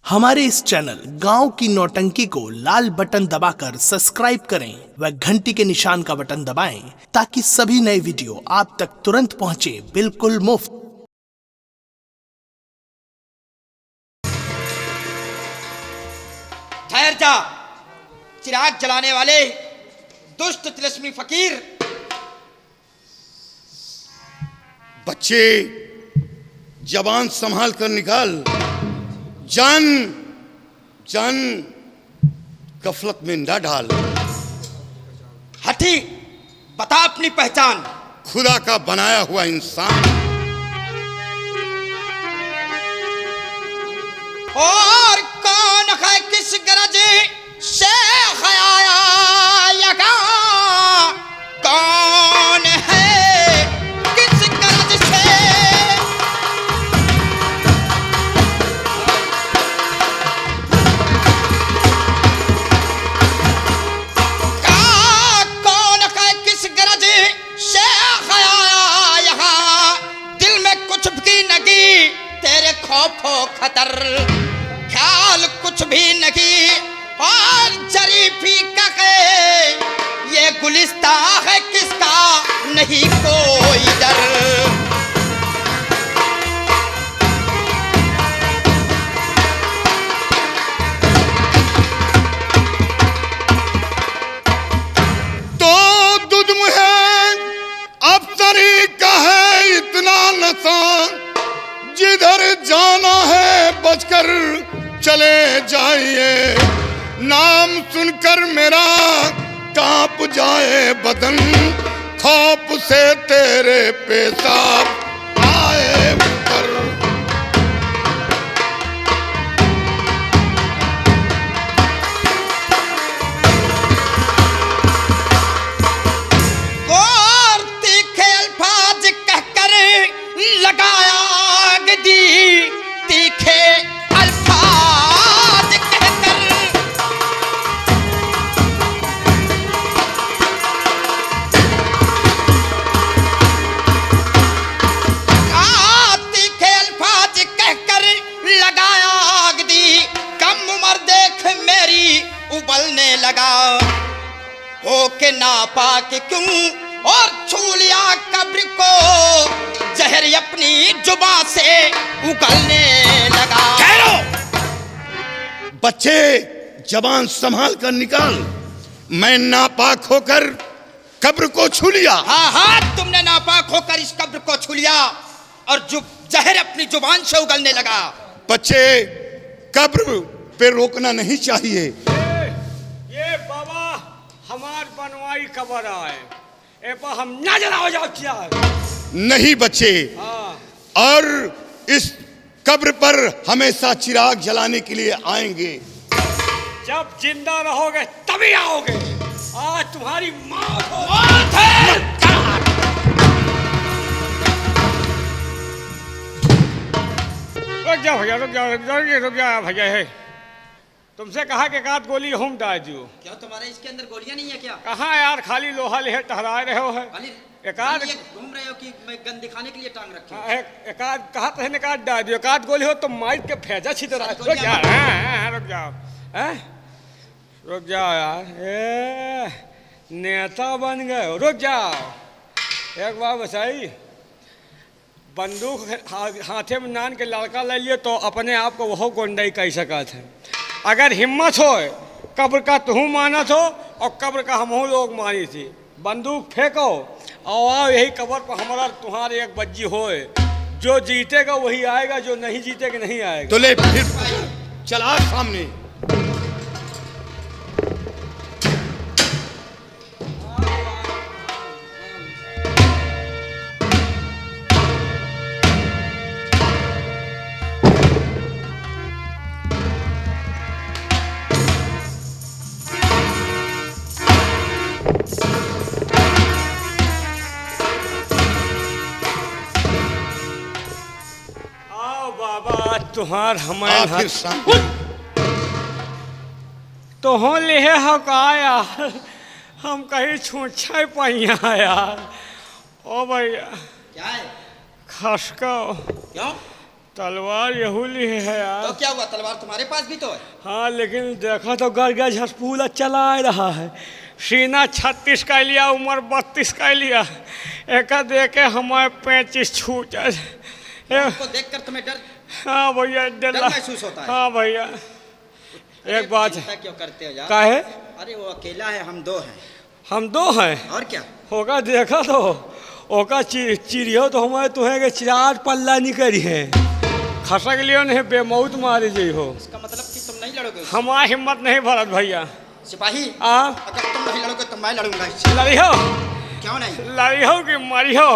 हमारे इस चैनल गांव की नौटंकी को लाल बटन दबाकर सब्सक्राइब करें व घंटी के निशान का बटन दबाएं ताकि सभी नए वीडियो आप तक तुरंत पहुंचे बिल्कुल मुफ्त। ठहर जा, चिराग जलाने वाले दुष्ट तिलस्मी फकीर। बच्चे जबान संभाल कर निकाल। जान जान गफलत में न डाल। हठी, बता अपनी पहचान। खुदा का बनाया हुआ इंसान। और कौन है किस गरज से आया यहाँ? कौन है किस गरज से? कौन है किस गरज से आया यहाँ? दिल में कुछ भी नहीं तेरे खौफो खतर, ख्याल कुछ भी नहीं और जरीफी का है ये गुलिस्ता है किसका नहीं कोई डर। तो दुद्म है अब तरीका है इतना नशा, जिधर जाना है बचकर चले जाइए। नाम सुनकर मेरा कांप जाए बदन, खौफ से तेरे पेशाब आए उतर। और तीखे अल्फाज कहकर लगाया दी, तीखे अल्फाज कहकर। तीखे अल्फाज कहकर लगाया आग दी, कम उम्र देख मेरी उबलने लगा। हो के नापाक क्यों और छू लिया कब्र को, जहर अपनी जुबान से उगलने लगा। बच्चे जबान संभाल कर निकाल। मैं नापाक होकर कब्र को छू लिया। हाँ हाँ, तुमने नापाक होकर इस कब्र को छू लिया और जहर अपनी जुबान से उगलने लगा। बच्चे कब्र पे रोकना नहीं चाहिए। ये बाबा हमार बनवाई कबर आए ए पर हम नजर हो जाओ क्या? नहीं बच्चे, हाँ। और इस कब्र पर हमेशा चिराग जलाने के लिए आएंगे। जब जिंदा रहोगे तभी आओगे। आज तुम्हारी मौत हो। रुक जाओ भैया, रुक जाओ, रुक जाओ भैया। है तुमसे कहा कि एक आध गोली हम डाल दो। क्या तुम्हारे इसके अंदर गोलियां नहीं है क्या? कहाँ यार, खाली लोहा लेहे टहरा रहे हो है। एक आध घूम रहे हो कि मैं गन दिखाने के लिए टांग रखी? एक आध कहा तो एक आध डाल दियो। एक आध गोली हो तो माइक के फेजा छितर। रुक जाओ, रुक जाओ, रुक जाओ यार। नेता बन गए हो, रुक जाओ। एक बात बताई, बंदूक हाथे में नान के लड़का ले लिए तो अपने आप को वह गोंडाई कह सका थे। अगर हिम्मत हो कब्र का तुम मानत हो और कब्र का हम लोग मानी थी। बंदूक फेंको और आओ यही कब्र पर हमारा तुम्हारे एक बज्जी होए। जो जीतेगा वही आएगा, जो नहीं जीतेगा नहीं आएगा। तो ले फिर चला सामने। तुम्हार हमारे फिर सामने। तो हो ले हो का यार, हम कहीं छूछे पहिया यार। ओ भैया क्या है? खसको क्यों? तलवार यहूली है यार। तो क्या हुआ, तलवार तुम्हारे पास भी तो है। हाँ लेकिन देखा तो गर्गा झसपूला चला रहा है। सीना 36 का लिया, उम्र 32 का लिया। एक देख के हमारे 35 छूट जाए। उसको देखकर तुम्हें डर हाँ भैया डर महसूस होता है। हाँ भैया एक बात चिंता है। क्यों करते हो यार? का है? अरे वो अकेला है, हम दो हैं। हम दो हैं और क्या? होगा देखा तो ओका चिड़ियो तो हमारे तुहे के 4 पल्ला निकली है। खसक लियो नहीं बेमौत मारे जी हो। इसका मतलब कि तुम नहीं लड़ोगे उससे? हमारा हिम्मत नहीं भरत भैया। सिपाही, हाँ अगर तुम नहीं लड़ोगे तो मैं लड़ूंगा इससे। लड़ियो क्यों नहीं? लड़ियो कि मरियो।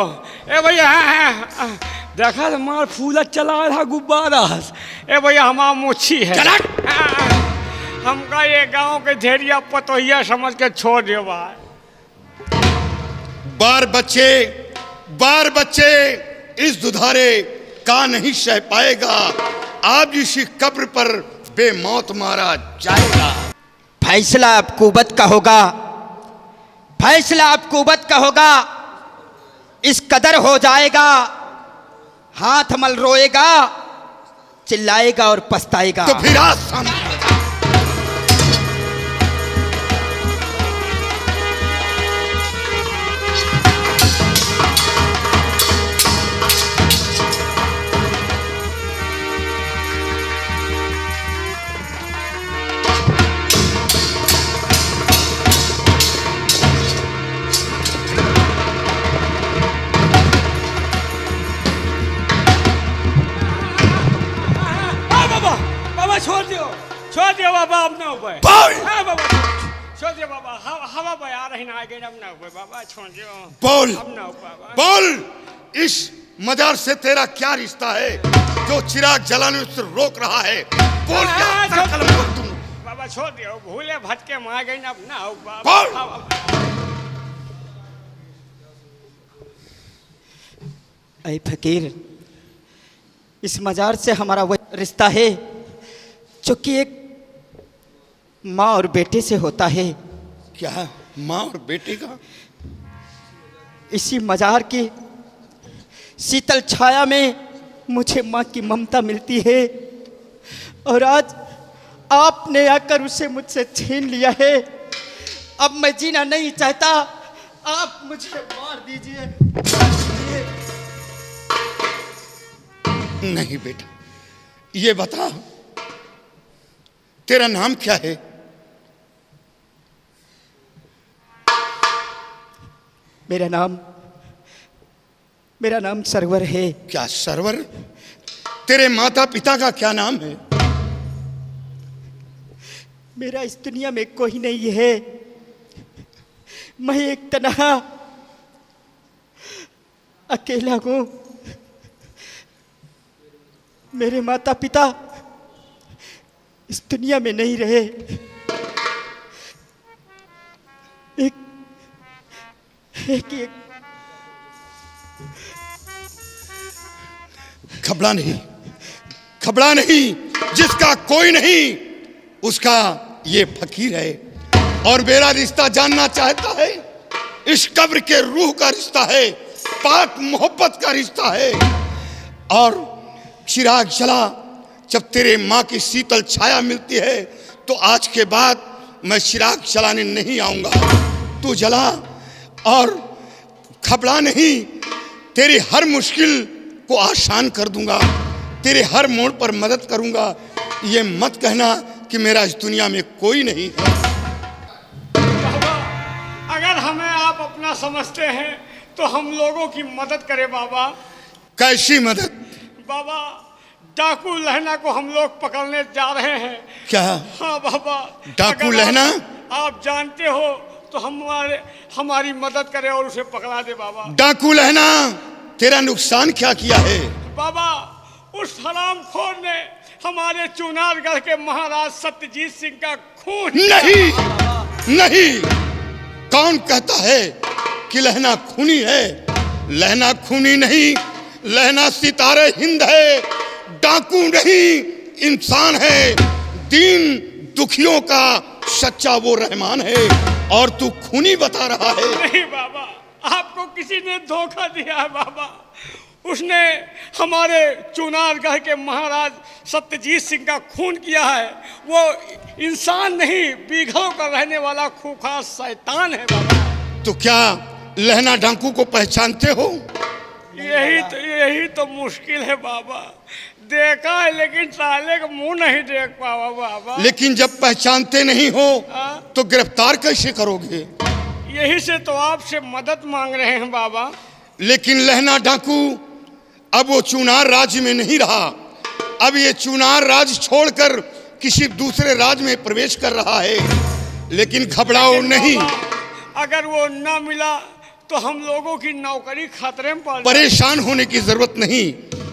ए भैया हाँ, देखा तो मार फूला चला रहा गुब्बारा। ए भैया हमारा मुच्छी है। हमका ये गांव के धेरिया पतोहिया समझ के छोड़ दियो भाई। बार बच्चे इस दुधारे का नहीं सह पाएगा। आज इसी कब्र पर बेमौत मारा जाएगा। फैसला अब कुबत का होगा, फैसला अब कुबत का होगा। इस कदर हो जाएगा, हाथ मल रोएगा, चिल्लाएगा और पछताएगा। तो फिर आज सामने छोड़ दियो बाबा अपना ऊपर। हाँ बाबा छोड़ दियो बाबा। हवा बया रही ना आगे अपना ऊपर बाबा छोड़ दियो। बोल अपना ऊपर बोल, इस मजार से तेरा क्या रिश्ता है जो चिराग जलाने से रोक रहा है? बोल क्या कलम बोल तुम? बाबा छोड़ दियो, भूले भटके मार गई ना अपना ऊपर। बोल। ऐ फकीर, इस मजार से हमारा वह रिश्ता है जो कि एक माँ और बेटे से होता है। क्या माँ और बेटे का? इसी मजार की शीतल छाया में मुझे माँ की ममता मिलती है और आज आपने आकर उसे मुझसे छीन लिया है। अब मैं जीना नहीं चाहता, आप मुझे मार दीजिए। नहीं बेटा, ये बता तेरा नाम क्या है? मेरा नाम सरवर है। क्या सरवर? तेरे माता पिता का क्या नाम है? मेरा इस दुनिया में कोई नहीं है, मैं एक तन्हा अकेला हूं। मेरे माता पिता इस दुनिया में नहीं रहे। एक घबरा नहीं, जिसका कोई नहीं उसका ये फकीर है और मेरा रिश्ता जानना चाहता है। इस कब्र के रूह का रिश्ता है, पाक मोहब्बत का रिश्ता है। और चिराग जला जब तेरे माँ की शीतल छाया मिलती है तो आज के बाद मैं चिराग जलाने नहीं आऊंगा। तू जला और घबरा नहीं, तेरी हर मुश्किल को आसान कर दूंगा, तेरे हर मोड़ पर मदद करूंगा। ये मत कहना कि मेरा इस दुनिया में कोई नहीं है। बाबा अगर हमें आप अपना समझते हैं तो हम लोगों की मदद करें बाबा। कैसी मदद? बाबा डाकू लहना को हम लोग पकड़ने जा रहे हैं। क्या? हाँ बाबा। डाकू लहना? आप जानते हो तो हमारी मदद करे और उसे पकड़ा दे बाबा। डाकू लहना तेरा नुकसान क्या किया है? बाबा उस हरामखोर ने हमारे चुनारगढ़ के महाराज सत्यजीत सिंह का खून। नहीं, कौन कहता है कि लहना खूनी है? लहना खूनी नहीं, लहना सितारे हिंद है। डाकू नहीं, इंसान है। दीन दुखियों का सच्चा वो रहमान है और तू खूनी बता रहा है। नहीं बाबा, आपको किसी ने धोखा दिया है बाबा। उसने हमारे चुनारगढ़ के महाराज सत्यजीत सिंह का खून किया है। वो इंसान नहीं, बीघलों का रहने वाला खूंखार शैतान है बाबा। तो क्या लहना डाकू को पहचानते हो? यही तो मुश्किल है बाबा। देखा है लेकिन साले का मुंह नहीं देख पावा बाबा। लेकिन जब पहचानते नहीं हो तो गिरफ्तार कैसे करोगे? यही से तो आपसे मदद मांग रहे हैं बाबा। लेकिन लहना डाकू अब वो चुनार राज्य में नहीं रहा। अब ये चुनार राज्य छोड़कर किसी दूसरे राज्य में प्रवेश कर रहा है। लेकिन घबराओ नहीं, अगर वो ना मिला तो हम लोगों की नौकरी खतरे में पड़। परेशान होने की जरूरत नहीं।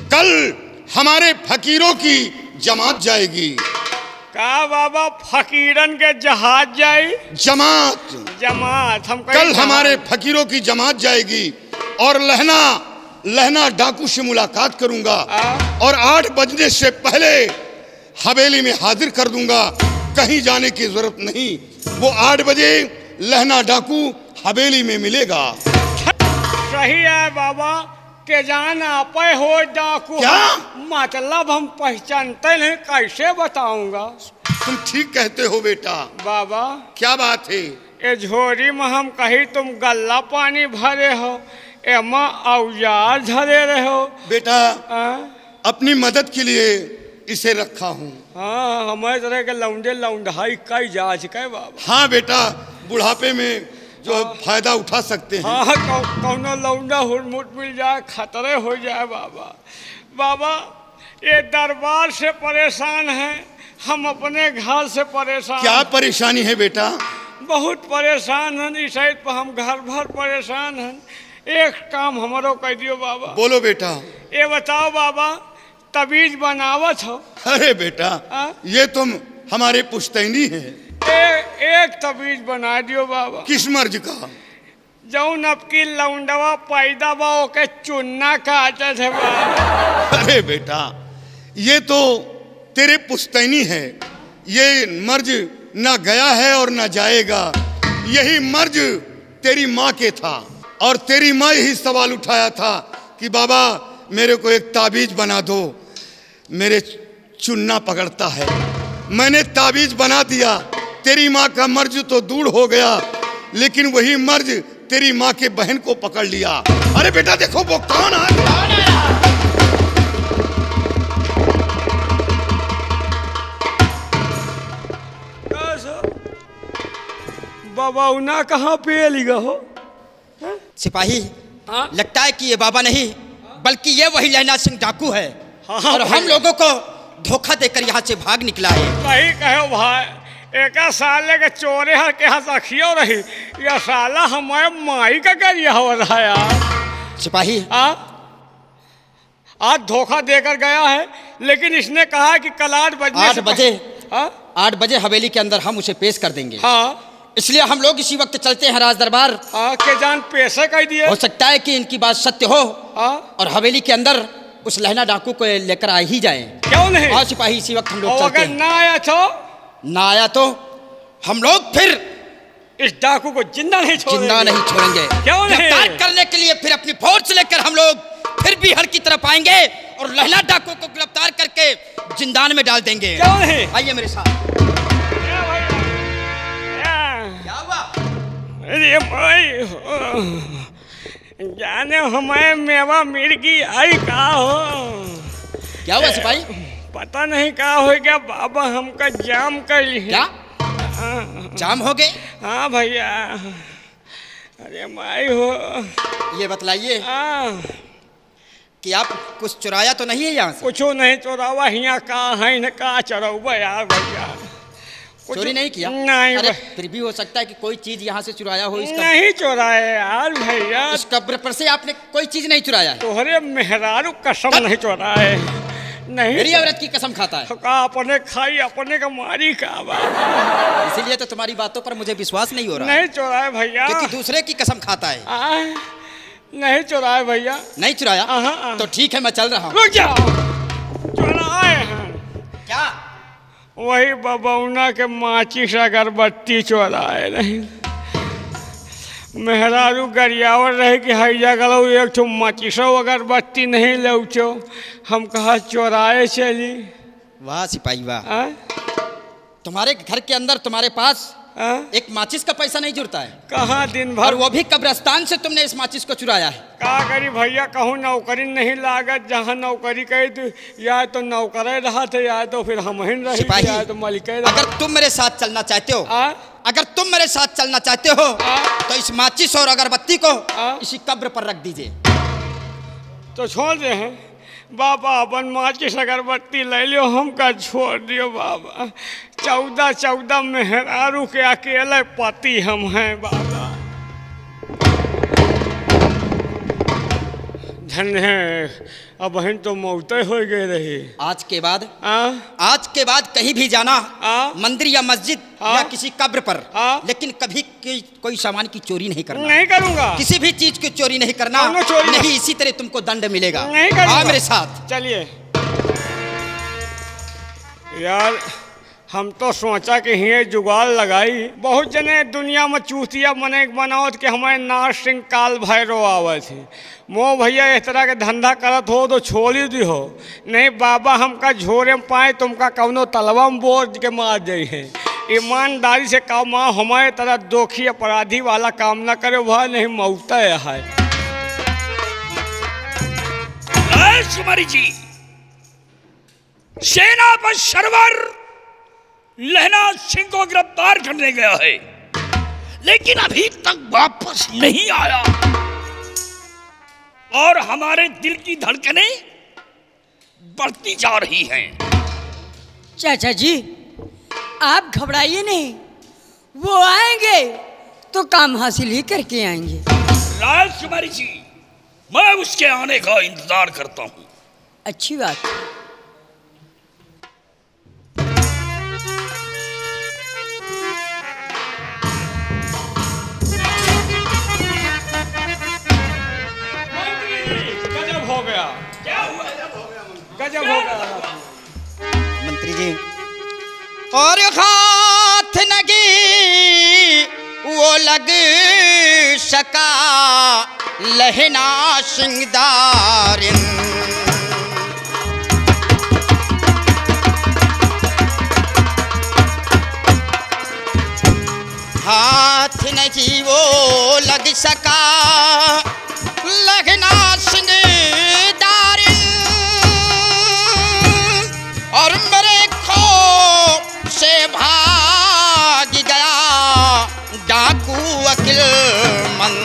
कल हमारे फकीरों की जमात जाएगी। का बाबा फकीरन के जहाज जाई? जमात हम कल हमारे फकीरों की जमात जाएगी और लहना डाकू से मुलाकात करूंगा और 8 बजने से पहले हवेली में हाजिर कर दूंगा। कहीं जाने की जरूरत नहीं। वो 8 बजे लहना डाकू हवेली में मिलेगा। सही है बाबा के जान आपे हो डाकू। क्या मतलब हम पहचानते नहीं, कैसे बताऊंगा? तुम ठीक कहते हो बेटा। बाबा क्या बात है? ए झोरी में हम कहीं तुम गल्ला पानी भरे हो, एमा औजार धरे रहो बेटा। अपनी मदद के लिए इसे रखा हूँ। हाँ, हमारे तरह के लौंडाई कई जांच के बाबा। हाँ बेटा, बुढ़ापे में जो फायदा उठा सकते हैं। हाँ, कौनो लौंडा हुरमुट मिल जाए खतरे हो जाए बाबा। बाबा ये दरबार से परेशान है, हम अपने घर से परेशान। क्या परेशानी है बेटा? बहुत परेशान हैं। इस साइड पर हम घर भर परेशान हैं। एक काम हमारो कह दियो बाबा। बोलो बेटा। ये बताओ बाबा, तबीज बनावत हो? अरे बेटा ये तुम हमारे पुश्तैनी हैं। एक तबीज बना दियो बाबा। किस मर्ज का? जौन अब की लौंडवा पैदा बा के चुन्ना काटे थे बाबा। अरे बेटा ये तो तेरे पुश्तैनी है। ये मर्ज ना गया है और ना जाएगा। यही मर्ज तेरी माँ के था और तेरी माँ यही सवाल उठाया था कि बाबा मेरे को एक ताबीज बना दो, मेरे चुन्ना पकड़ता है। मैंने ताबीज बना दिया। तेरी माँ का मर्ज तो दूर हो गया, लेकिन वही मर्ज तेरी माँ के बहन को पकड़ लिया। अरे बेटा देखो वो कौन आ गया। बाबा उना कहाँ पे लिखा हो? सिपाही लगता है कि ये बाबा नहीं बल्कि ये वही लहना सिंह डाकू है। और हम लोगों को धोखा देकर यहाँ से भाग निकला है। सही कहो भाई। एक साले के चोरे हर के हाथ रखियो रही, यह साला हमारे माई का करिया हो रहा यार। सिपाही आज धोखा देकर गया है, लेकिन इसने कहा कि कल 8 बजे हवेली के अंदर हम उसे पेश कर देंगे। हाँ, इसलिए हम लोग इसी वक्त चलते हैं राज दरबार। के जान पैसे कह दिए। हो सकता है कि इनकी बात सत्य हो और हवेली के अंदर उस लहना डाकू को लेकर आ ही जाए। क्यों नहीं? हाँ सिपाही, इसी वक्त हम लोग चलते हैं। ना आया तो हम लोग फिर इस डाकू को जिंदा नहीं छोड़ेंगे। क्यों नहीं? गिरफ्तार करने के लिए फिर अपनी फोर्स लेकर हम लोग फिर बिहार की तरफ आएंगे और लहना डाकू को गिरफ्तार करके जिंदान में डाल देंगे। क्यों नहीं? आइए मेरे साथ। क्या हुआ? अरे भाई जाने हमारे मेवा मिर्गी आई का हो। क्या हुआ सिपाही? पता नहीं क्या हो गया बाबा, हमका जाम कर ली। क्या जाम हो गए? हाँ भैया। अरे माई हो। ये बतलाइए कि आप कुछ चुराया तो नहीं है यहाँ से? कुछ नहीं चुरावा। यहाँ का है न का चुरावा यार भैया। चोरी नहीं किया? नहीं। अरे फिर भी हो सकता है कि कोई चीज यहाँ से चुराया हो। नहीं चुराया यार भैया। इस कब्र पर से आपने कोई चीज नहीं चुराया है? तोहरे मेहरारू कसम नहीं चुराए। नहीं, मेरी औरत की कसम खाता है। का अपने खाई अपने का मारी का बाबा। इसीलिए तो तुम्हारी बातों पर मुझे विश्वास नहीं हो रहा। नहीं चुराए भैया, क्योंकि दूसरे की कसम खाता है। नहीं चुराए भैया। नहीं चुराया? तो ठीक है, मैं चल रहा हूँ। रुक जाओ। चुराए हैं। क्या? वही बबौना के माचिस अगरबत्ती चुराए नहीं। मेहरारू गरियावर रहे कि हैजा गलो एक ठो माचिसो अगरबत्ती नहीं लौचो, हम कहा चोराए चली। वाह सिपाही वाह, आ? तुम्हारे घर के अंदर तुम्हारे पास आ? एक माचिस का पैसा नहीं जुड़ता है, कहाँ दिन और भर वो भी कब्रिस्तान से तुमने इस माचिस को चुराया है। का करी भैया, कहूँ नौकरी नहीं लागत, जहाँ नौकरी कही तो या तो नौकरे रहा थे या तो फिर हम ही रही सिपाही, या तो मालिक अगर तुम मेरे साथ चलना चाहते हो, अगर तुम मेरे साथ चलना चाहते हो तो इस माचिस और अगरबत्ती को इसी कब्र पर रख दीजिए। तो छोड़ दे हैं बाबा, अपन माचिस अगरबत्ती ले लो, हमका छोड़ दियो बाबा। 14 मेहरारू के अकेले पति हम हैं बाबा। धन है, अब बहन तो मौते हो गए रही। आज के बाद कहीं भी जाना, मंदिर या मस्जिद या किसी कब्र पर, लेकिन कभी कोई सामान की चोरी नहीं करना। नहीं करूंगा, किसी भी चीज की चोरी नहीं करना, नहीं इसी तरह तुमको दंड मिलेगा। नहीं करूंगा, मेरे साथ चलिए। यार हम तो सोचा कि ये जुगाड़ लगाई, बहुत जने दुनिया में चूतिया मने बनावत कि हमारे नार सिंह काल भैरव आवे थे। मो भैया इस तरह के धंधा करत हो तो छोड़ी दी हो, नहीं बाबा हमका झोरे में पाए तुमका कौनो तलवा में बोझ के मार जाई है। ईमानदारी से काम, हमारे तरह दोखी अपराधी वाला काम ना करे, वह नहीं मौता है। कुमारी जी, सेना पर सरवर लहना सिंह को गिरफ्तार करने गया है, लेकिन अभी तक वापस नहीं आया और हमारे दिल की धड़कनें बढ़ती जा रही हैं। चाचा जी आप घबराइए नहीं, वो आएंगे तो काम हासिल ही करके आएंगे। राजकुमारी जी, मैं उसके आने का इंतजार करता हूँ। अच्छी बात है। गजब हो गया मंत्री जी। और हाथ नगी वो लग सका लहना सिंगदारिन, हाथ नहीं वो लग सका लहना सिंगदारिन, और मेरे खौफ से भाग गया डाकू अकिल मन।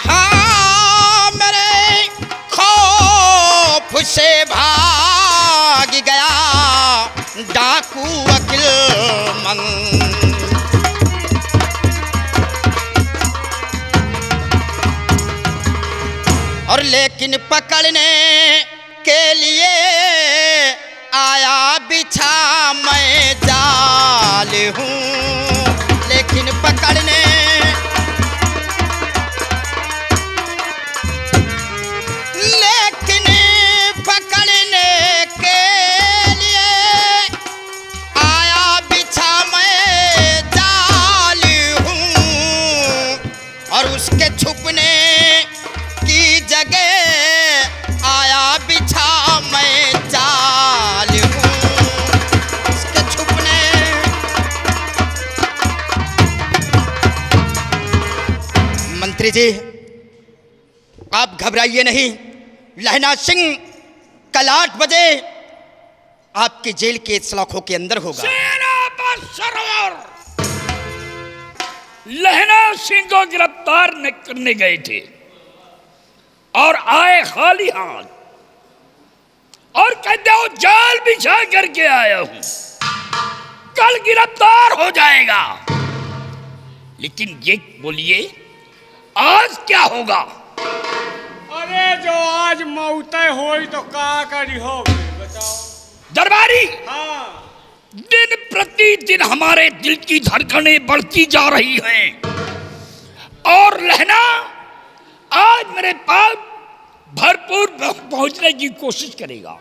हाँ मेरे खौफ से भाग गया डाकू अकिल मन। और लेकिन पकड़ने के लिए आया बिछा मैं जाल हूँ, लेकिन पकड़ने के लिए आया बिछा मैं जाल हूँ, और उसके छुपने की जगह आया बिछा मैं जाल हूँ, उसके छुपने। मंत्री जी आप घबराइए नहीं, लहना सिंह कल 8 बजे आपकी जेल के सलाखों के अंदर होगा। सेना पर सरवर लहना सिंह को गिरफ्तार करने गए थे और आए खाली हाथ, और कहते हो जाल बिछा करके आया हूं, कल गिरफ्तार हो जाएगा। लेकिन ये बोलिए आज क्या होगा? अरे जो आज मौते होई तो का करी हो बताओ दरबारी। हाँ, दिन प्रतिदिन हमारे दिल की धड़कनें बढ़ती जा रही हैं, और लहना आज मेरे पास भरपूर पहुंचने की कोशिश करेगा।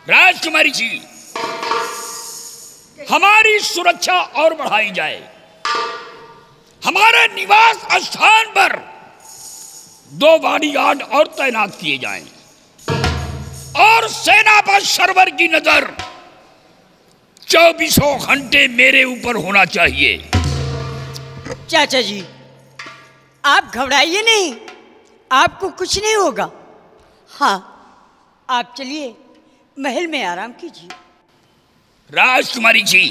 राजकुमारी जी, हमारी सुरक्षा और बढ़ाई जाए। हमारे निवास स्थान पर 2 बॉडीगार्ड और तैनात किए जाएं और सेना पर सरवर की नजर 24 घंटे मेरे ऊपर होना चाहिए। चाचा जी, आप घबराइए नहीं, आपको कुछ नहीं होगा। हाँ, आप चलिए महल में आराम कीजिए। राजकुमारी जी,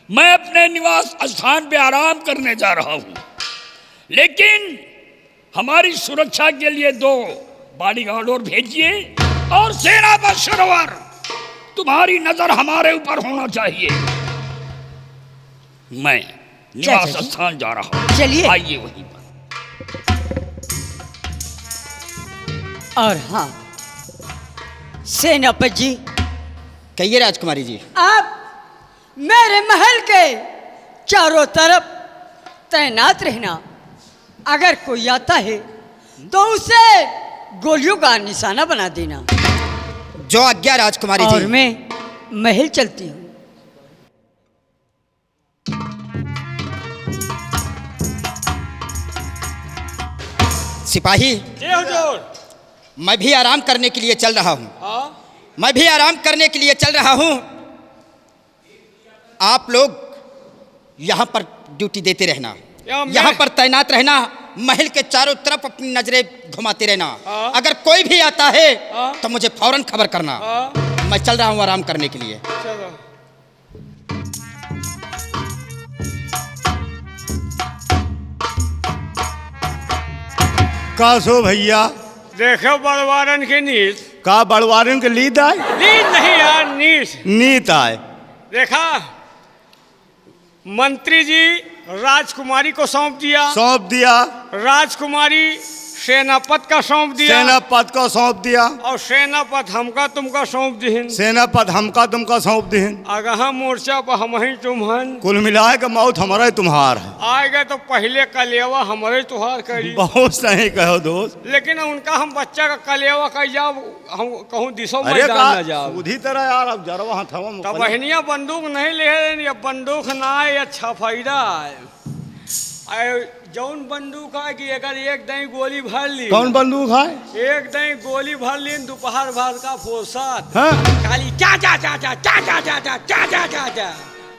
मैं अपने निवास स्थान पे आराम करने जा रहा हूं, लेकिन हमारी सुरक्षा के लिए 2 बॉडीगार्ड और भेजिए और सेना पर सरवर तुम्हारी नजर हमारे ऊपर होना चाहिए। मैं निवास स्थान जा रहा हूं, चलिए। आइए वहीं पर। और हाँ सेनापति जी, कहिए राजकुमारी जी। आप मेरे महल के चारों तरफ तैनात रहना। अगर कोई आता है तो उसे गोलियों का निशाना बना देना। जो आज्ञा राजकुमारी और जी। मैं महल चलती हूँ। सिपाही, जी हुजूर। मैं भी आराम करने के लिए चल रहा हूँ। हाँ, मैं भी आराम करने के लिए चल रहा हूँ। आप लोग यहाँ पर ड्यूटी देते रहना, यहाँ पर तैनात रहना, महल के चारों तरफ अपनी नजरें घुमाते रहना। अगर कोई भी आता है तो मुझे फौरन खबर करना। मैं चल रहा हूँ आराम करने के लिए। चलो। का सो भैया, देखो बड़वारन की नींद। का बड़वारन के लीद आए? नींद नहीं यार, नींद। नीत आए। देखा, मंत्री जी राजकुमारी को सौंप दिया, सौंप दिया, राजकुमारी सेनापत का सौंप दिया, सेनापत को सौंप दिया, और सेनापत हमका तुमका सौंप दिहिन। सेनापत हमका तुमका सौंप दिहन। अगहा मोर्चा पर हम ही तुम्हन। कुल मिलाए के मौत हमारा तुम्हार है। आएगा तो पहले कलेवा हमारे तुहार करी। बहुत सही कहो दोस्त। लेकिन उनका हम बच्चा का कलेवा कर जाओ, हम कहूँ दिशो अरे मैदान न जाओ। उधी तरह यार, अब जरवा हथवा तब बहनिया बंदूक नहीं ले, ये बंदूक ना है, अच्छा फायदा है। जौन बंदूक है कि अगर एक दही गोली भर ली। कौन बंदूक है? एक दही गोली भर ली दोपहर भर का फुर्सत। हाँ? खाली चा चा चा चा चा चा चा चा चा चा चा चा,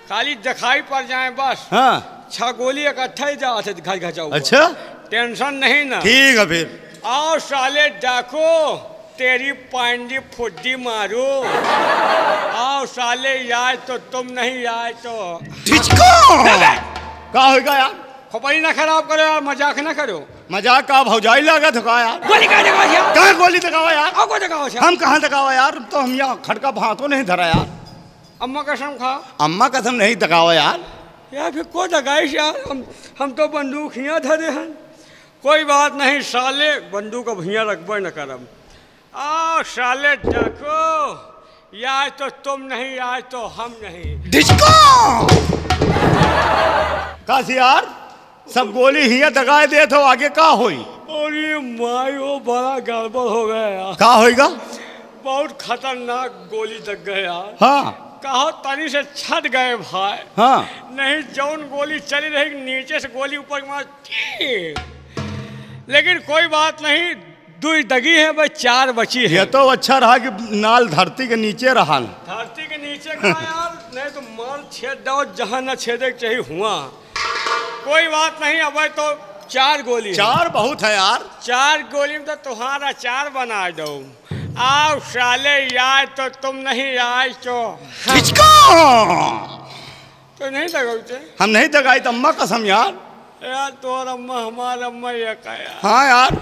खाली दिखाई पड़ जाए बस। हाँ? 6 गोली इकट्ठा ही जाते घर घचा। अच्छा, टेंशन नहीं ना। ठीक है फिर। आओ साले डाको, तेरी पांडी फुड्डी मारो। आओ साले, आए तो तुम नहीं आए तो का होगा यार? खोपड़ी ना खराब करो यार, मजाक ना करो। मजाक का भौजाई लागत हो का यार? गोली कहाँ जगह है? कहाँ गोली दगावा यार? आओ को जगह है? हम कहाँ दगावा यार? तो हम यहाँ खड़का भातों नहीं धरा यार। अम्मा कसम खा। अम्मा कसम नहीं दगावा यार। यार फिर को दगाइश यार, हम तो बंदूक हियाँ धरे हैं। कोई बात नहीं साले, बंदूक अब हियाँ रखबे न करब। आओ साले डाको, या तो तुम नहीं आए तो हम नहीं। काशी यार, सब गोली हिया दगाए दे तो आगे का होई? अरे माई, वो बड़ा गड़बड़ हो गया यार। का होएगा? बहुत खतरनाक गोली लग गए यार। हाँ? कहो तनी से छट गए भाई। हाँ? नहीं, जौन गोली चली रही नीचे से गोली ऊपर मार, लेकिन कोई बात नहीं, 2 दगी है भाई, 4 बची है। ये तो अच्छा रहा कि नाल धरती के नीचे रहा। धरती के नीचे का यार, नहीं तो मार छेद दो जहाँ न छेदे के चाहिए हुआ। कोई बात नहीं, अब तो 4 गोली है। 4 बहुत है यार। 4 गोली में तो तुम्हारा 4 बना दो। आओ साले, आए तो तुम नहीं आए तो नहीं दगाते। हम नहीं दगाई तो अम्मा कसम यार। यार तो अम्मा, हमारा अम्मा ये कहा। हाँ यार।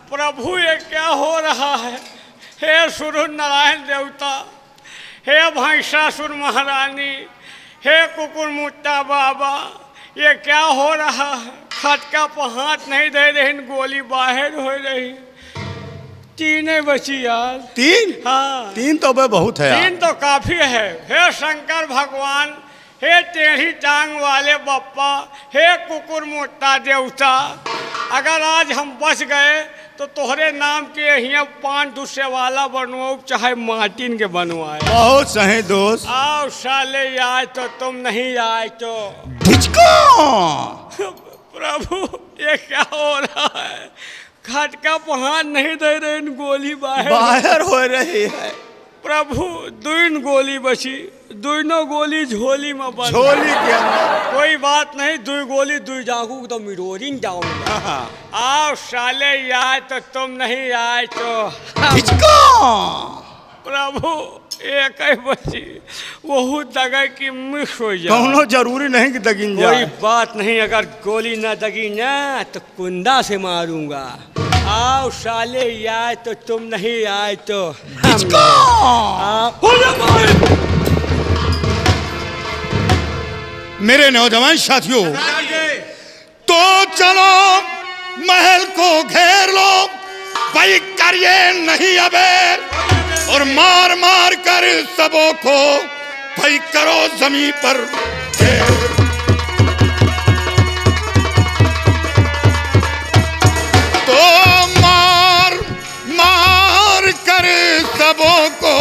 प्रभु, ये क्या हो रहा है? हे सूर्य नारायण देवता, हे भैंसासुर महारानी, हे कुकुर मुत्ता बाबा, ये क्या हो रहा है? खटका पर हाथ नहीं दे रही, गोली बाहर हो रही। 3 बची यार। 3? हाँ, 3 तो बे बहुत है यार। 3 तो काफी है। हे शंकर भगवान, हे टेढ़ी टांग वाले बप्पा, हे कुकुर मुत्ता देवता, अगर आज हम बच गए तो तोहरे नाम के यहाँ 5 दूसरे वाला बनवाओ चाहे मार्टिन के बनवाए। बहुत सही दोस्त। आओ साले आए तो तुम नहीं आए तो प्रभु ये क्या हो रहा है? खटका पहाड़ नहीं दे रहे, गोली बाहर हो रही है प्रभु। 2 गोली बची, दोनों गोली झोली में बंद। झोली के अंदर। कोई बात नहीं, 2 गोली 2 जागू तो मिरोरिंग जाऊंगा। आओ साले आए तो तुम नहीं आए तो प्रभु एक ही बची, वो दगा की मिस हो जाए। कौनो जरूरी नहीं कि दगिन जाए। कोई बात नहीं, अगर गोली ना दगी ना तो कुंदा से मारूंगा। आओ साले आए तो तुम नहीं आए तो मेरे नौजवान साथियों, तो चलो महल को घेर लो, भाई करिए नहीं अबेर, और मार मार कर सबों को भाई करो जमीन पर घेर। तो मार मार कर सबों को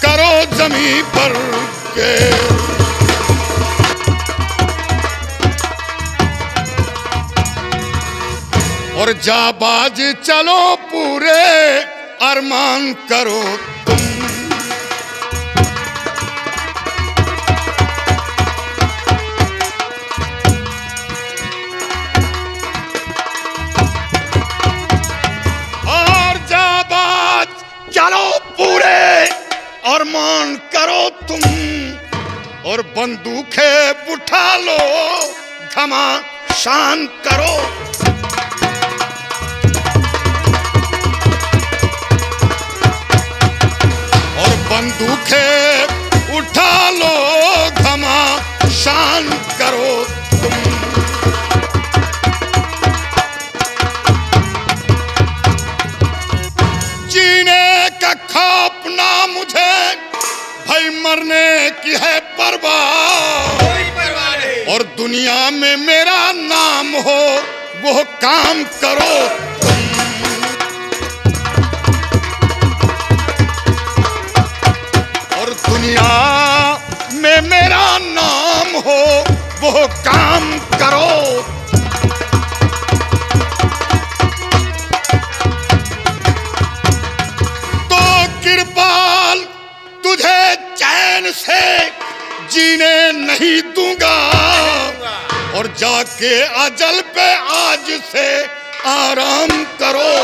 करो जमीन पर घेर। और जाबाज चलो पूरे अरमान करो तुम। और जाबाज चलो पूरे अरमान करो तुम, और बंदूकें उठा लो घमासान करो। बंदूकें उठा लो घमासान करो तुम। जीने का खौफ ना मुझे, भाई मरने की है परवाह, और दुनिया में मेरा नाम हो वो काम करो तुम। दुनिया में मेरा नाम हो वो काम करो। तो कृपाल तुझे चैन से जीने नहीं दूंगा, और जाके अजल पे आज से आराम करो।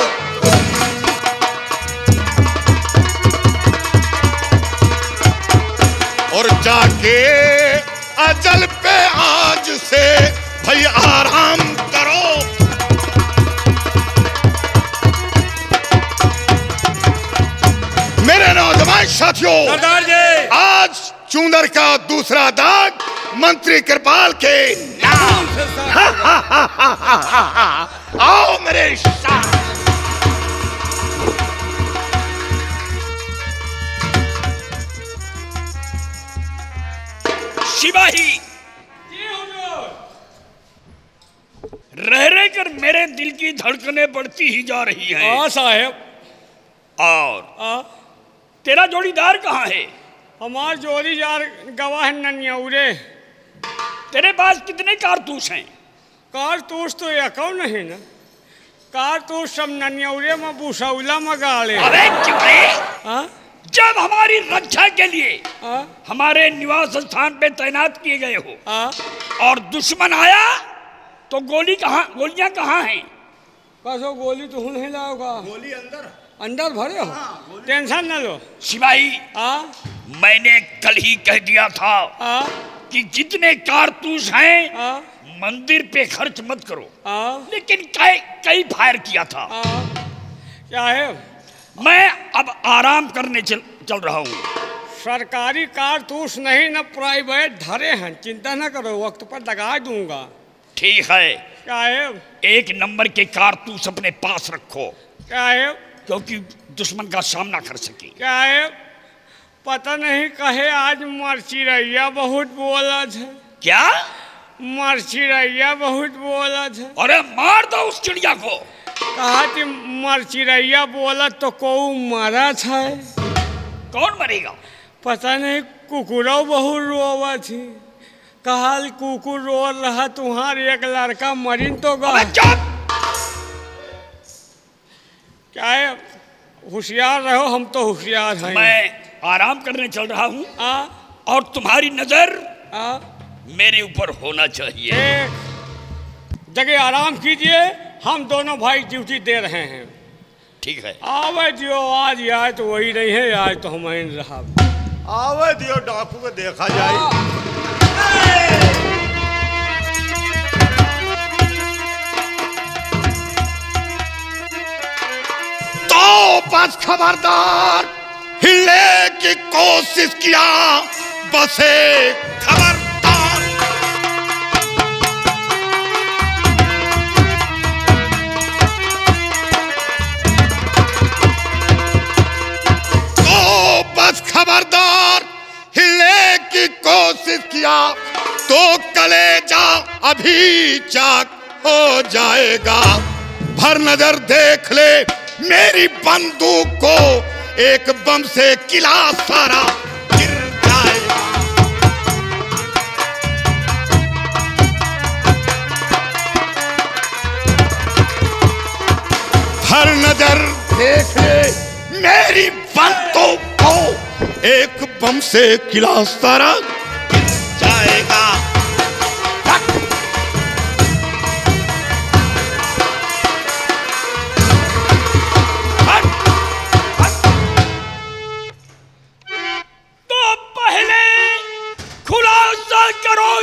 और जाके अजल पे आज से भाई आराम करो। मेरे नौजवान साथियों, आज चूंदर का दूसरा दाग मंत्री कृपाल के नाम। आओ मेरे साथ। सिपाही, रह रह कर मेरे दिल की धड़कनें बढ़ती ही जा रही हैं। हाँ साहब। और तेरा जोड़ीदार कहाँ है? हमार जोड़ीदार गवाह ननियौरे। तेरे पास कितने कारतूस हैं? कारतूस तो यकौ नहीं ना, कारतूस सब ननियौरे में बुसौला में गाड़े। अरे चुप रहे। हाँ? जब हमारी रक्षा के लिए हमारे निवास स्थान पे तैनात किए गए हो और दुश्मन आया तो गोलियां कहाँ हैं? कसो गोली तो नहीं लाओगा, गोली अंदर भरे हो। टेंशन न लो सिपाही। मैंने कल ही कह दिया था कि जितने कारतूस हैं मंदिर पे खर्च मत करो, लेकिन कई फायर किया था। क्या है? मैं अब आराम करने चल रहा हूँ। सरकारी कारतूस नहीं न प्राइवेट धरे हैं, चिंता न करो, वक्त पर लगा दूंगा। ठीक है। क्या है? 1 नंबर के कारतूस अपने पास रखो। क्या है? क्योंकि दुश्मन का सामना कर सके। क्या है? पता नहीं कहे आज मरचिरैया बहुत बोला है। क्या? मरचिरैया बहुत बोला है। अरे मार दो उस चिड़िया को। कहा कि मर चिड़ैया बोलत तो को मरा था। कौन मरेगा? पता नहीं, कुकुरो बहुत रोवा थी। कहा कुकुर रो रहा, तुम्हार एक लड़का मरीन तो गा। क्या है, होशियार रहो, हम तो होशियार हैं। मैं आराम करने चल रहा हूँ और तुम्हारी नजर मेरे ऊपर होना चाहिए। एक जगह आराम कीजिए, हम दोनों भाई ड्यूटी दे रहे हैं। ठीक है। आवे दियो, आज आए तो वही नहीं है, आज तो हम रहा। आवे दियो, डाकू को देखा जाए। तो बस खबरदार, हिलने की कोशिश किया, बस एक खबरदार। तो बस खबरदार, हिलने की कोशिश किया तो कलेजा अभी चाक हो जाएगा। भर नजर देख ले मेरी बंदूक को, एक बम से किला सारा गिर जाएगा। भर नजर देख ले मेरी बंदूक को, एक बम से किला सारा गिर जाएगा।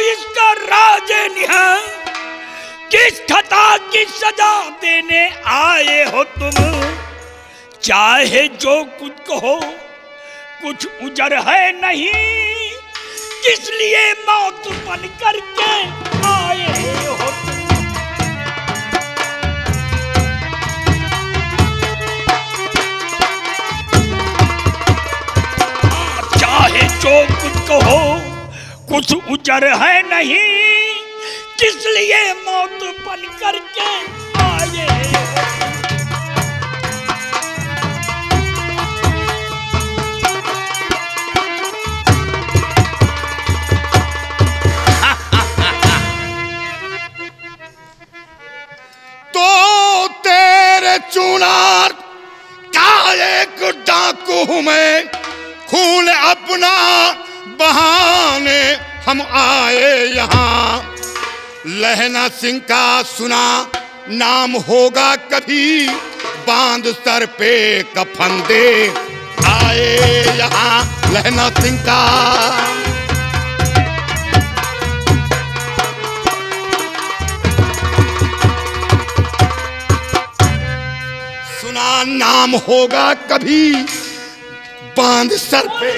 इसका राज निहां, किस खता की सजा देने आए हो तुम? चाहे जो कुछ कहो, कुछ उजर है नहीं, किस लिए मौत बन करके आए हो तुम? चाहे जो कुछ कहो, कुछ उजर है नहीं, किस लिए मौत बन करके आए हो? तो तेरे चुनार का एक डाकू हूं मैं, खून अपना बहाने हम आए यहाँ। लहना सिंह का सुना नाम होगा कभी, बांध सर पे कफन दे आए यहाँ। लहना सिंह का सुना नाम होगा कभी, बांध सर पे।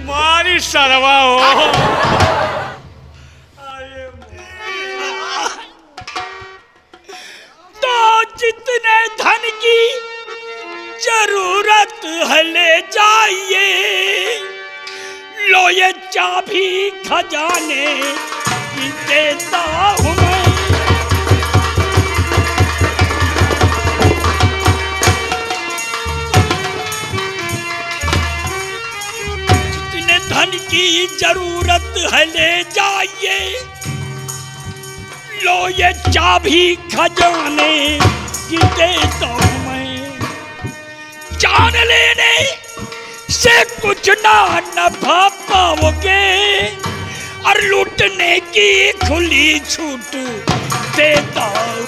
मारी सरवा हो। तो जितने धन की जरूरत है ले जाइए, लो ये चाबी खजाने की देता हूँ मैं। जितने धन की जरूरत है ले जाइए, लो ये चाबी खजाने की देता हूँ मैं। जान लेने से कुछ ना नफा पाओगे, और लूटने की खुली छूट देता हूँ।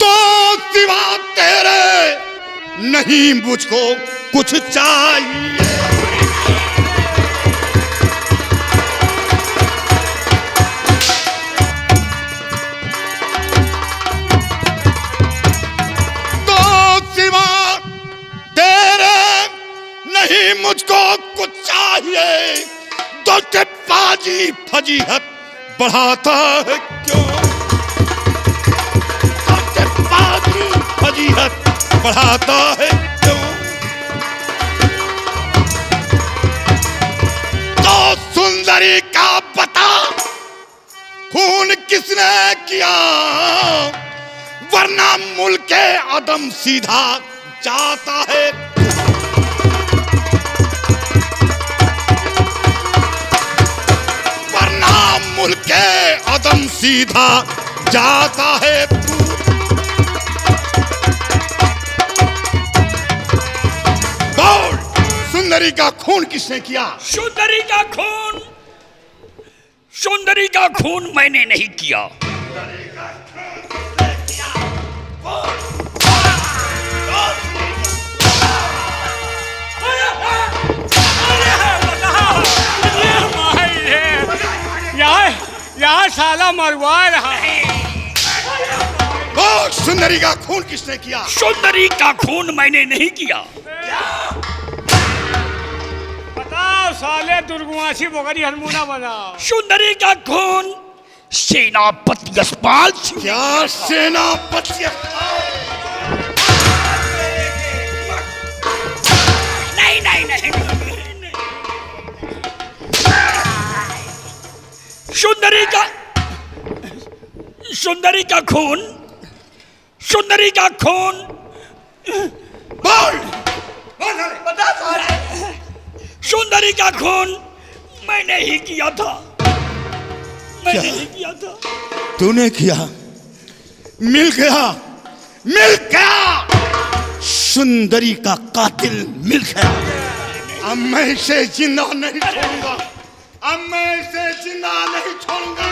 तो सिवा तेरे नहीं मुझको कुछ चाहिए। तो सिवा तेरे नहीं मुझको सौतेबाजी फजीहत बढ़ाता है क्यों? सौतेबाजी फजीहत बढ़ाता है क्यों? तो सुंदरी का बता, खून किसने किया? वरना मुल्क आदम सीधा जाता है। वरना मुल्क आदम सीधा जाता है। बोल, सुंदरी का खून किसने किया? सुंदरी का खून, सुंदरी का खून मैंने नहीं किया। यहाँ साला मरवा रहा है। सुंदरी का खून किसने किया? सुंदरी का खून मैंने नहीं किया। बताओ साले दुर्गुआसी बोगरी हरमुना बनाओ। सुंदरी का खून सेनापति यशपाल। क्या सेनापति? नहीं नहीं नहीं, सुंदरी का खून, सुंदरी का खून। बोल, सुंदरी का खून मैंने ही किया था। मैंने ही किया था। तूने किया? मिल गया, मिल गया। सुंदरी का कातिल मिल गया। अब मैं इसे जिंदा नहीं छोड़ूंगा। अब मैं इसे जिंदा नहीं छोड़ूंगा।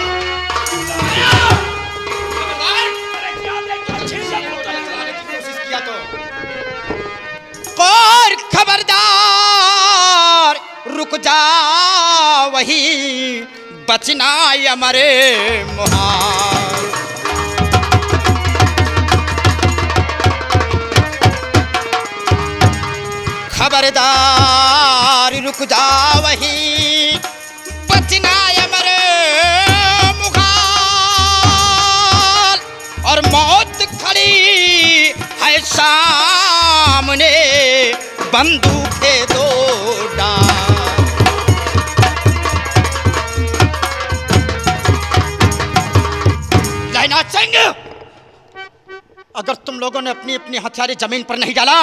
और खबरदार रुक जा, वही बचना अमरे मुहाल। खबरदार रुक जा, वही बचना अमरे मुहाल। और मौत खड़ी है सामने, बंदूकें दो डाल। लहना सिंह, अगर तुम लोगों ने अपनी अपनी हथियारें जमीन पर नहीं डाला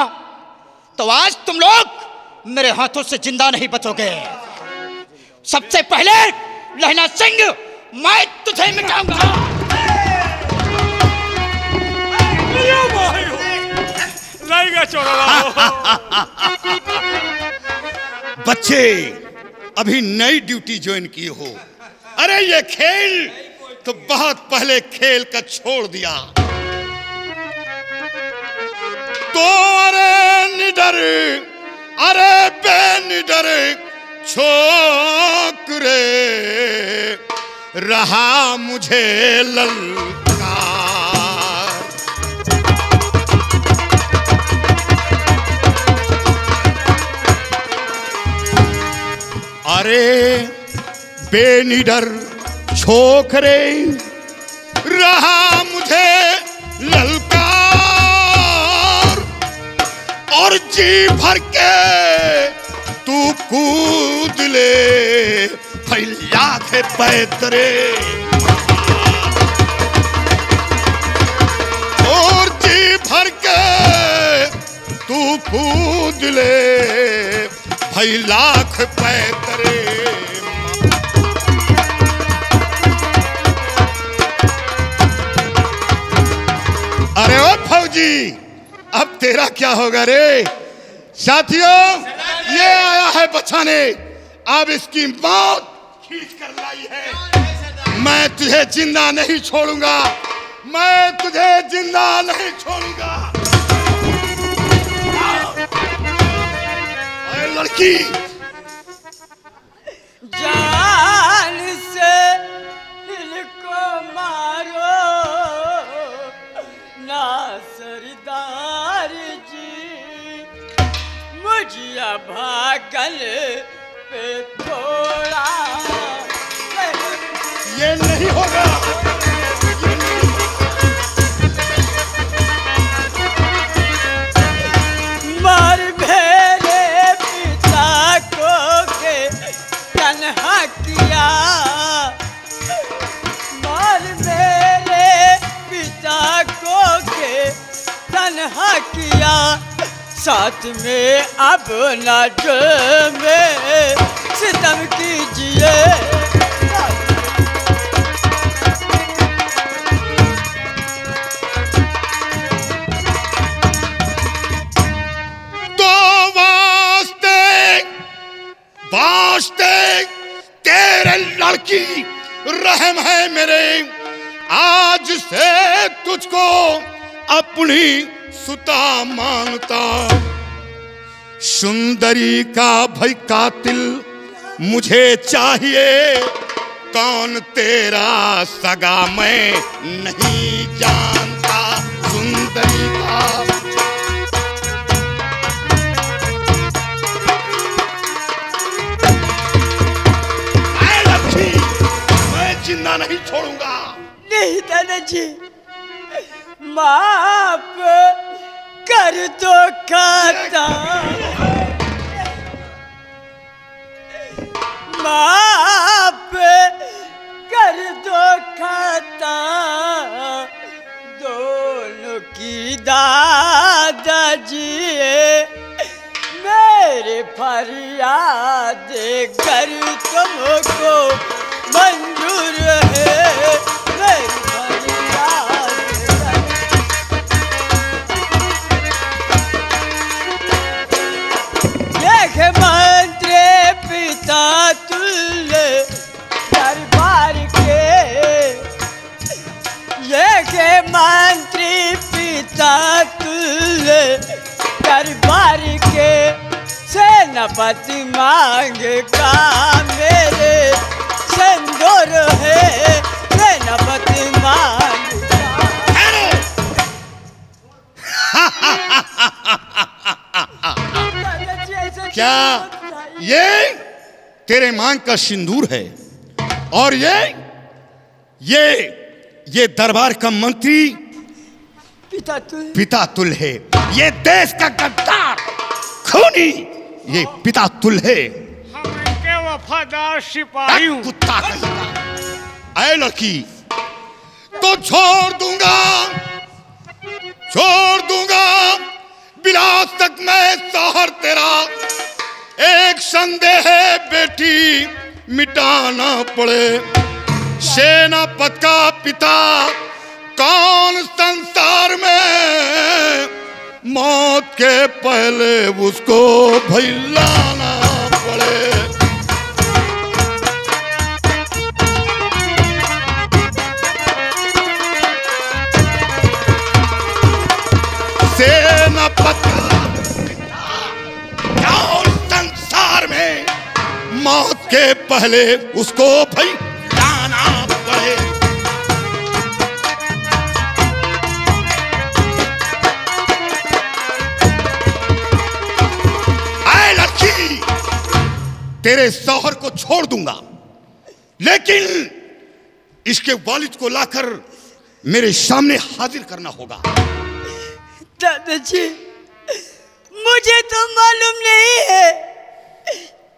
तो आज तुम लोग मेरे हाथों से जिंदा नहीं बचोगे। सबसे पहले लहना सिंह, मैं तुझे मिटाऊंगा। बच्चे अभी नई ड्यूटी ज्वाइन किए हो। अरे ये खेल तो बहुत पहले खेल का छोड़ दिया। तो अरे निडर, अरे बेनिडर छोकरे, रहा मुझे ललकार। अरे बेनिडर छोकरे, रहा मुझे ललकार। और जी भर के तू कूद ले, फैला के पैतरे। और जी भर के तू कूद ले, फैला के पैतरे। अरे ओ फौजी, अब तेरा क्या होगा रे? साथियों, ये आया है बचाने, अब इसकी मौत खींच कर लाई है। मैं तुझे जिंदा नहीं छोड़ूंगा। मैं तुझे जिंदा नहीं छोड़ूंगा। अरे लड़की, जान से इनको मारो ना सरदार जी, मुझे भागल पे थोड़ा ये नहीं होगा। मार मेरे पिता को के तन्हा किया, मार मेरे पिता को के तन्हा किया, साथ में अब न जुल्म में सितम कीजिए। वास्ते तेरे लड़की रहम है मेरे, आज से तुझको अपनी सुता मानता। सुंदरी का भाई कातिल मुझे चाहिए, कौन तेरा सगा मैं नहीं जानता। सुंदरी का जिंदा नहीं छोड़ूंगा। नहीं दादाजी, माफ कर दो खाता, माफ कर दो खाता, दोनों की दादाजी मेरे फरियाद कर तुमको मंजूर है, मेरी फरियाद देख मंत्री पिता तुल्य दरबार के, ये के मंत्री पिता तुल्य दरबार के, सेनापति मांगे का मेरे संदूर है, सेनापति मांगे क्या ये तेरे मांग का सिंदूर है? और ये दरबार का मंत्री पिता तुल है, ये देश का गद्दार खूनी ये पिता तुल है। हम इनके वफादार सिपाही हूँ। कुत्ता कहेगा। ऐ लड़की तो छोड़ दूंगा बिलास तक मैं शहर तेरा। एक संदेह है बेटी मिटाना पड़े, सेनापति का पिता कौन संसार में, मौत के पहले उसको भैलाना पड़े। सेनापति कौन संसार में, मौत के पहले उसको भैलाना पड़े। तेरे शौहर को छोड़ दूंगा, लेकिन इसके वालिद को लाकर मेरे सामने हाजिर करना होगा। दादाजी, मुझे तो मालूम नहीं है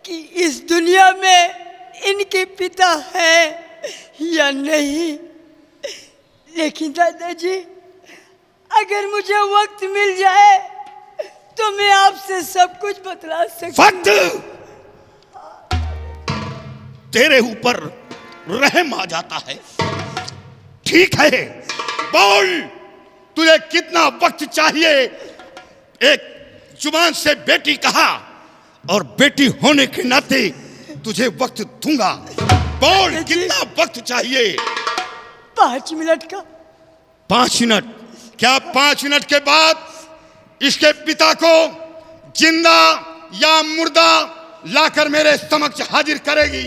कि इस दुनिया में इनके पिता है या नहीं, लेकिन दादाजी अगर मुझे वक्त मिल जाए तो मैं आपसे सब कुछ बतला सकता हूँ। वक्त तेरे ऊपर रहम आ जाता है। ठीक है, बोल तुझे कितना वक्त चाहिए? एक जुबान से बेटी कहा और बेटी होने के नाते तुझे वक्त दूंगा। बोल कितना वक्त चाहिए? 5 मिनट का। 5 मिनट? क्या 5 मिनट के बाद इसके पिता को जिंदा या मुर्दा लाकर मेरे समक्ष हाजिर करेगी?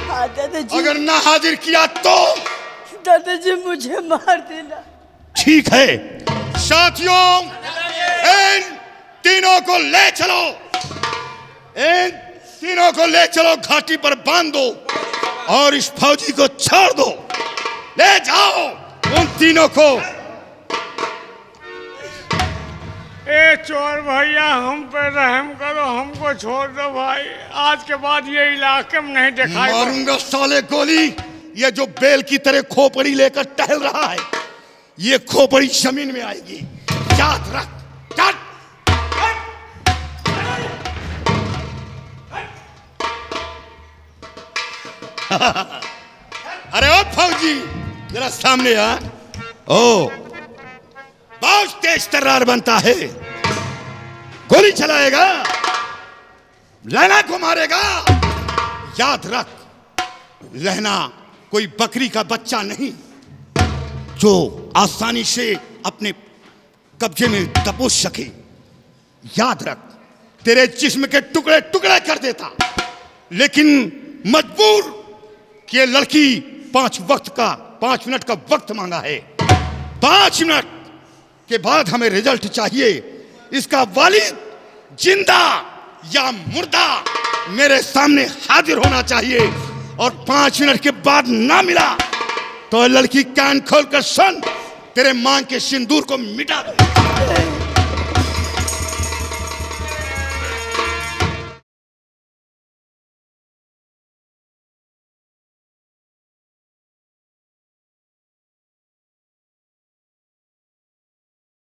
हाँ दादाजी। अगर ना हाजिर किया तो? दादाजी मुझे मार देना। ठीक है साथियों, इन तीनों को ले चलो, इन तीनों को ले चलो, घाटी पर बांध दो और इस फौजी को छोड़ दो। ले जाओ उन तीनों को। ए चोर भैया, हम पे रहम करो, हमको छोड़ दो भाई। आज के बाद ये इलाके में नहीं दिखाई। मारूंगा साले गोली। ये जो बेल की तरह खोपड़ी लेकर टहल रहा है, ये खोपड़ी जमीन में आएगी, याद रख। चल। अरे ओ फौजी, जरा सामने आ। ओ, बहुत तेज तर्रार बनता है, गोली चलाएगा, लहना को मारेगा। याद रख, लहना कोई बकरी का बच्चा नहीं जो आसानी से अपने कब्जे में दबोच सके। याद रख, तेरे जिस्म के टुकड़े टुकड़े कर देता, लेकिन मजबूर कि ये लड़की 5 मिनट का वक्त मांगा है। 5 मिनट के बाद हमें रिजल्ट चाहिए। इसका वालिद जिंदा या मुर्दा मेरे सामने हाजिर होना चाहिए, और 5 मिनट के बाद ना मिला तो लड़की कान खोलकर सुन, तेरे मांग के सिंदूर को मिटा दो।